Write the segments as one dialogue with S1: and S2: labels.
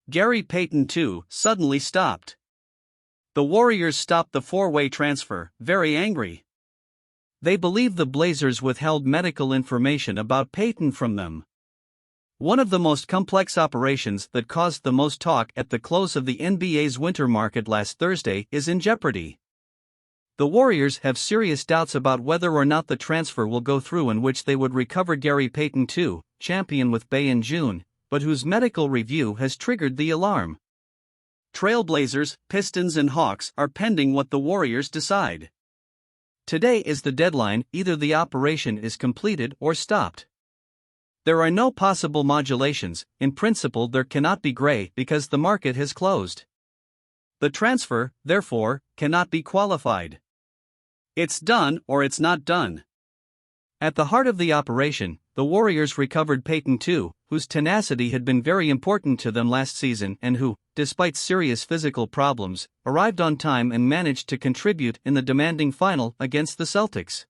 S1: Gary Payton II suddenly stopped. The Warriors stopped the four-way transfer, very angry. They believe the Blazers withheld medical information about Payton from them. One of the most complex operations that caused the most talk at the close of the NBA's winter market last Thursday is in jeopardy. The Warriors have serious doubts about whether or not the transfer will go through, in which they would recover Gary Payton II, champion with Bay in June, but whose medical review has triggered the alarm. Trailblazers, Pistons and Hawks are pending what the Warriors decide. Today is the deadline. Either the operation is completed or stopped. There are no possible modulations. In principle, there cannot be gray because the market has closed. The transfer, therefore, cannot be qualified. It's done or it's not done. At the heart of the operation, the Warriors recovered Payton II, whose tenacity had been very important to them last season and who, despite serious physical problems, arrived on time and managed to contribute in the demanding final against the Celtics.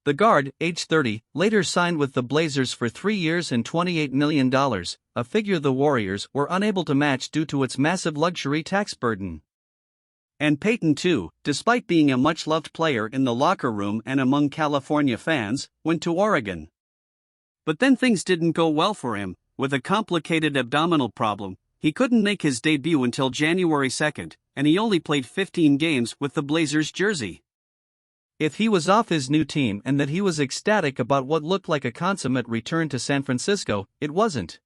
S1: The guard, age 30, later signed with the Blazers for 3 years and $28 million, a figure the Warriors were unable to match due to its massive luxury tax burden. And Payton II, despite being a much-loved player in the locker room and among California fans, went to Oregon. But then things didn't go well for him. With a complicated abdominal problem, he couldn't make his debut until January 2nd, and he only played 15 games with the Blazers jersey. If he was off his new team and that he was ecstatic about what looked like a consummate return to San Francisco, it wasn't.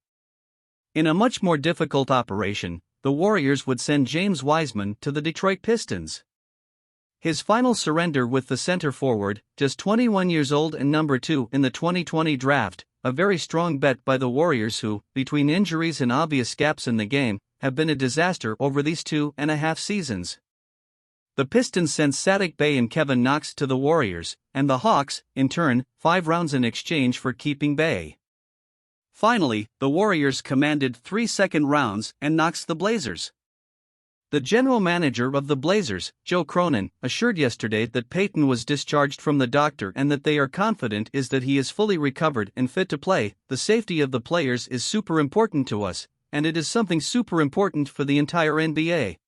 S1: In a much more difficult operation, the Warriors would send James Wiseman to the Detroit Pistons. His final surrender with the center forward, just 21 years old and number 2 in the 2020 draft, a very strong bet by the Warriors who, between injuries and obvious gaps in the game, have been a disaster over these 2.5 seasons. The Pistons sent Saddiq Bey and Kevin Knox to the Warriors, and the Hawks, in turn, 5 rounds in exchange for keeping Bey. Finally, the Warriors commanded 3 second rounds and Knox the Blazers. The general manager of the Blazers, Joe Cronin, assured yesterday that Payton was discharged from the doctor and that they are confident is that he is fully recovered and fit to play. The safety of the players is super important to us, and it is something super important for the entire NBA.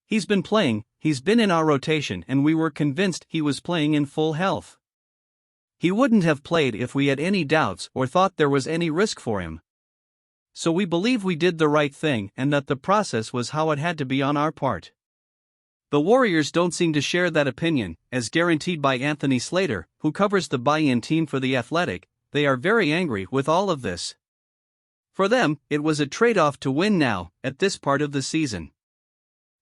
S1: He's been playing, he's been in our rotation, and we were convinced he was playing in full health. He wouldn't have played if we had any doubts or thought there was any risk for him. So we believe we did the right thing and that the process was how it had to be on our part. The Warriors don't seem to share that opinion, as guaranteed by Anthony Slater, who covers the buy-in team for The Athletic. They are very angry with all of this. For them, it was a trade-off to win now, at this part of the season.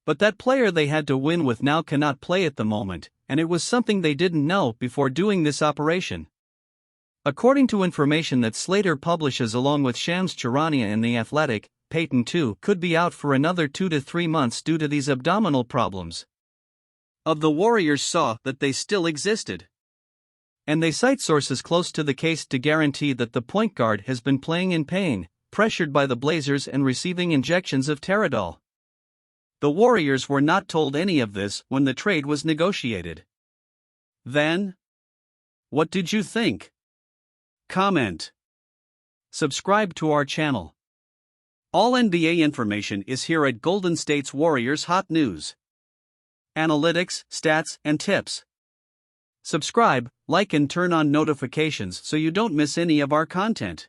S1: But that player they had to win with now cannot play at the moment, and it was something they didn't know before doing this operation. According to information that Slater publishes along with Shams Charania in The Athletic, Payton II could be out for another 2 to 3 months due to these abdominal problems. The Warriors saw that they still existed. And they cite sources close to the case to guarantee that the point guard has been playing in pain, pressured by the Blazers and receiving injections of Teradol. The Warriors were not told any of this when the trade was negotiated. Then? What did you think? Comment. Subscribe to our channel. All NBA information is here at Golden State's Warriors Hot News. Analytics, stats, and tips. Subscribe, like and turn on notifications so you don't miss any of our content.